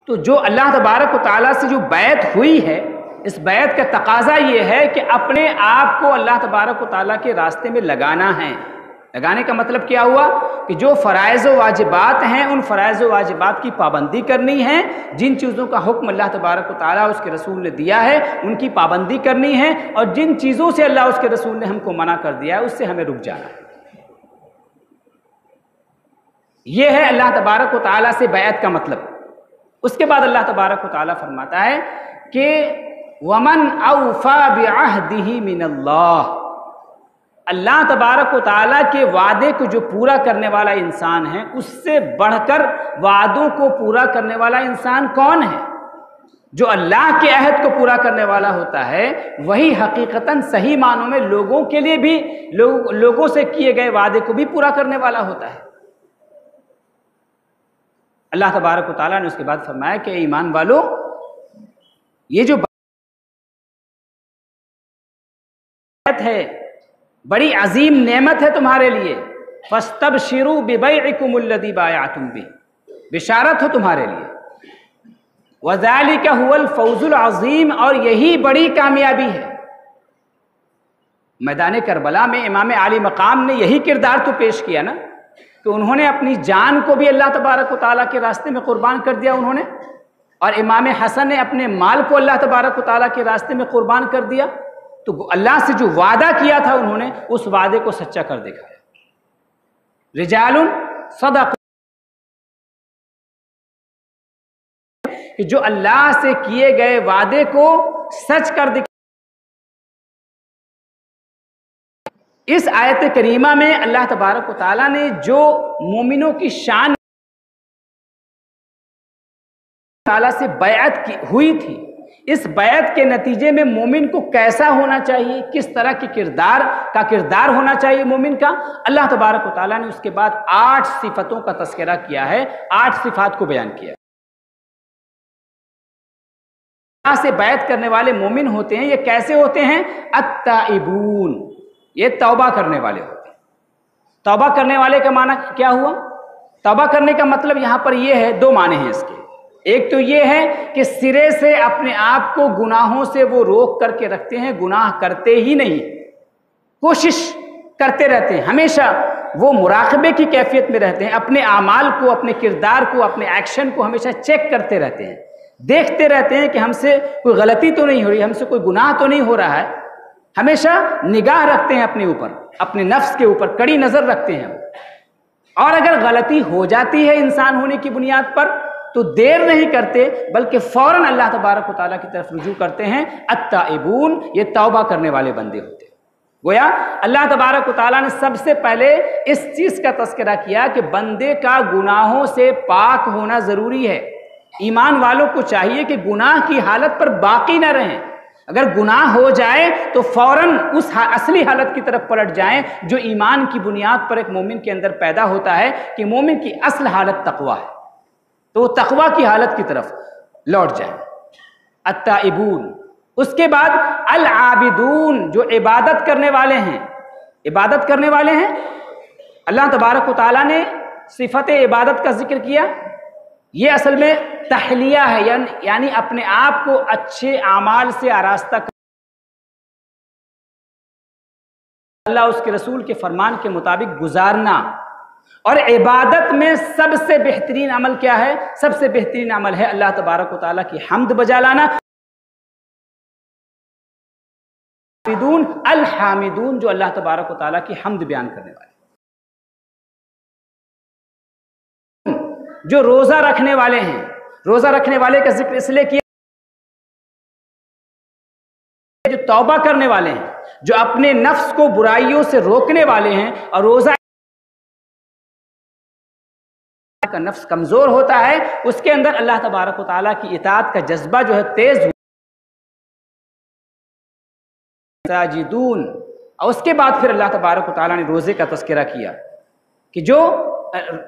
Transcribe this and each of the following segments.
تو جو اللہ تبارک و تعالیٰ سے جو بیعت ہوئی ہے، اس بیعت کا تقاضا یہ ہے کہ اپنے آپ کو اللہ تبارک و تعالیٰ کے راستے میں لگانا ہے۔ لگانے کا مطلب کیا ہوا کہ جو فرائض و واجبات ہیں ان فرائض و واجبات کی پابندی کرنی ہے، جن چیزوں کا حکم اللہ تبارک و تعالیٰ اس کے رسول نے دیا ہے ان کی پابندی کرنی ہے، اور جن چیزوں سے اللہ اس کے رسول نے ہم کو منع کر دیا ہے اس سے ہمیں رک جانا ہے۔ یہ ہے اللہ تبارک و تعالیٰ سے بیعت کا مطلب۔ اس کے بعد اللہ تبارک و تعالیٰ فرماتا ہے کہ وَمَنْ أَوْفَى بِعَهْدِهِ مِنَ اللَّهِ، اللہ تبارک و تعالیٰ کے وعدے کو جو پورا کرنے والا انسان ہے، اس سے بڑھ کر وعدوں کو پورا کرنے والا انسان کون ہے؟ جو اللہ کے عہد کو پورا کرنے والا ہوتا ہے وہی حقیقتاً صحیح معنوں میں لوگوں کے لیے بھی لوگوں سے کیے گئے وعدے کو بھی پورا کرنے والا ہوتا ہے۔ اللہ تبارک و تعالیٰ نے اس کے بعد فرمایا کہ ایمان والو، یہ جو بات ہے بڑی عظیم نعمت ہے تمہارے لیے، فاستبشروا ببیعکم الذی بایعتم بہ، بشارت ہو تمہارے لیے، وذالک هو الفوز العظیم، اور یہی بڑی کامیابی ہے۔ میدان کربلا میں امام عالی مقام نے یہی کردار تو پیش کیا نا، کہ انہوں نے اپنی جان کو بھی اللہ تبارک و تعالیٰ کے راستے میں قربان کر دیا انہوں نے، اور امام حسن نے اپنے مال کو اللہ تبارک و تعالیٰ کے راستے میں قربان کر دیا۔ تو اللہ سے جو وعدہ کیا تھا انہوں نے اس وعدے کو سچا کر دکھایا۔ رجال صدق، کہ جو اللہ سے کیے گئے وعدے کو سچ کر دکھایا۔ اس آیت کریمہ میں اللہ تبارک و تعالیٰ نے جو مومنوں کی شان تعالیٰ سے بیعت کی ہوئی تھی، اس بیعت کے نتیجے میں مومن کو کیسا ہونا چاہیے، کس طرح کی کردار ہونا چاہیے مومن کا، اللہ تبارک و تعالیٰ نے اس کے بعد 8 صفتوں کا تذکرہ کیا ہے، 8 صفات کو بیان کیا۔ اللہ سے بیعت کرنے والے مومن ہوتے ہیں، یہ کیسے ہوتے ہیں؟ التائبون، یہ توبہ کرنے والے ہوتے ہیں۔ توبہ کرنے والے کا معنی کیا ہوا؟ توبہ کرنے کا مطلب یہاں پر یہ ہے، 2 معنی ہیں اس کے۔ ایک تو یہ ہے کہ سرے سے اپنے آپ کو گناہوں سے وہ روک کر کے رکھتے ہیں، گناہ کرتے ہی نہیں، کوشش کرتے رہتے ہیں، ہمیشہ وہ مراقبے کی کیفیت میں رہتے ہیں، اپنے اعمال کو، اپنے کردار کو، اپنے ایکشن کو ہمیشہ چیک کرتے رہتے ہیں، دیکھتے رہتے ہیں کہ ہم سے کوئی غلطی تو نہیں ہو رہی، ہم سے کوئی گناہ تو نہیں ہو رہا ہے، ہمیشہ نگاہ رکھتے ہیں اپنے اوپر، اپنے نفس کے اوپر کڑی نظر رکھتے ہیں۔ اور اگر غلطی ہو جاتی ہے انسان ہونے کی بنیاد پر تو دیر نہیں کرتے، بلکہ فوراً اللہ تبارک و تعالیٰ کی طرف رجوع کرتے ہیں۔ التائبون، یہ توبہ کرنے والے بندے ہوتے ہیں۔ گویا اللہ تبارک و تعالیٰ نے سب سے پہلے اس چیز کا تذکرہ کیا کہ بندے کا گناہوں سے پاک ہونا ضروری ہے۔ ایمان والوں کو چاہیے کہ گناہ کی حالت پر باقی نہ رہیں، اگر گناہ ہو جائے تو فوراً اس اصلی حالت کی طرف پلٹ جائیں جو ایمان کی بنیاد پر ایک مومن کے اندر پیدا ہوتا ہے، کہ مومن کی اصل حالت تقویٰ ہے، تو وہ تقویٰ کی حالت کی طرف لوٹ جائیں۔ التائبون، اس کے بعد العابدون، جو عبادت کرنے والے ہیں۔ عبادت کرنے والے ہیں، اللہ تبارک و تعالیٰ نے صفت عبادت کا ذکر کیا، یہ اصل میں تحلیہ ہے، یعنی اپنے آپ کو اچھے اعمال سے آراستہ کر اللہ اس کے رسول کے فرمان کے مطابق گزارنا۔ اور عبادت میں سب سے بہترین عمل کیا ہے؟ سب سے بہترین عمل ہے اللہ تبارک و تعالیٰ کی حمد بجا لانا۔ الحامدون، جو اللہ تبارک و تعالیٰ کی حمد بیان کرنے والے، جو روزہ رکھنے والے ہیں۔ روزہ رکھنے والے کا ذکر اس لیے کیا، جو توبہ کرنے والے ہیں، جو اپنے نفس کو برائیوں سے روکنے والے ہیں، اور روزہ کا نفس کمزور ہوتا ہے، اس کے اندر اللہ تبارک و تعالیٰ کی اطاعت کا جذبہ جو ہے تیز ہو۔ ساجدون، اور اس کے بعد پھر اللہ تبارک و تعالیٰ نے روزے کا تذکرہ کیا، کہ جو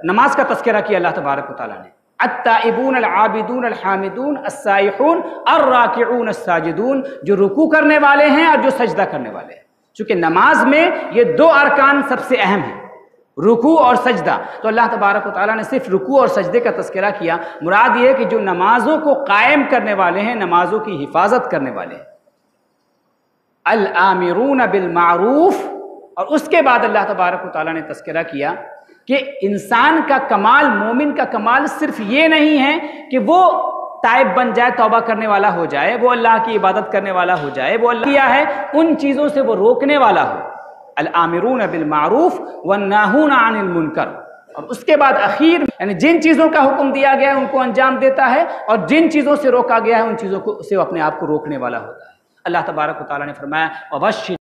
نماز کا تذکرہ کیا اللہ تبارک و تعالیٰ نے، التائبون العابدون الحامدون السائحون الراکعون الساجدون، جو رکوع کرنے والے ہیں اور جو سجدہ کرنے والے ہیں۔ چونکہ نماز میں یہ 2 ارکان سب سے اہم ہیں، رکوع اور سجدہ. تو اللہ تبارک و تعالیٰ نے صرف رکوع اور سجدے کا تذکرہ کیا. مراد یہ ہے کہ جو نمازوں کو قائم کرنے والے ہیں، نمازوں کی حفاظت کرنے والے ہیں. الآمرون بالمعروف. اور اس کے بعد اللہ تبارک و تعالیٰ نے تذکرہ کیا کہ انسان کا کمال، مومن کا کمال صرف یہ نہیں ہے کہ وہ تائب بن جائے، توبہ کرنے والا ہو جائے، وہ اللہ کی عبادت کرنے والا ہو جائے، وہ اللہ کیا ہے ان چیزوں سے وہ روکنے والا ہو. الآمرون بالمعروف والناہون عن المنکر. اور اس کے بعد اخیر یعنی جن چیزوں کا حکم دیا گیا ہے ان کو انجام دیتا ہے، اور جن چیزوں سے روکا گیا ہے ان چیزوں کو سے اپنے آپ کو روکنے والا ہوتا ہے. اللہ تبارک و تعالیٰ نے فرمایا وبشر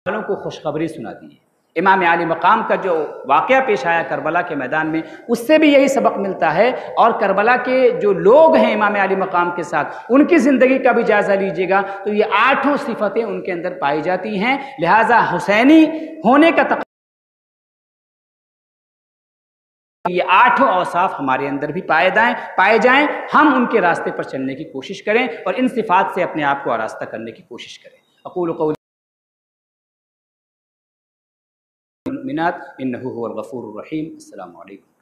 والوں کو خوشخبری سنا دی ہے. امام علی مقام کا جو واقعہ پیش آیا کربلا کے میدان میں، اس سے بھی یہی سبق ملتا ہے. اور کربلا کے جو لوگ ہیں امام علی مقام کے ساتھ، ان کی زندگی کا بھی جائزہ لیجئے گا تو یہ 8 صفتیں ان کے اندر پائی جاتی ہیں. لہٰذا حسینی ہونے کا یہ 8 اوصاف ہمارے اندر بھی پائے جائیں. ہم ان کے راستے پر چلنے کی کوشش کریں اور ان صفات سے اپنے آپ کو آراستہ کرنے کی کوشش کریں. اقول قولی المؤمنات انه هو الغفور الرحیم. السلام علیکم.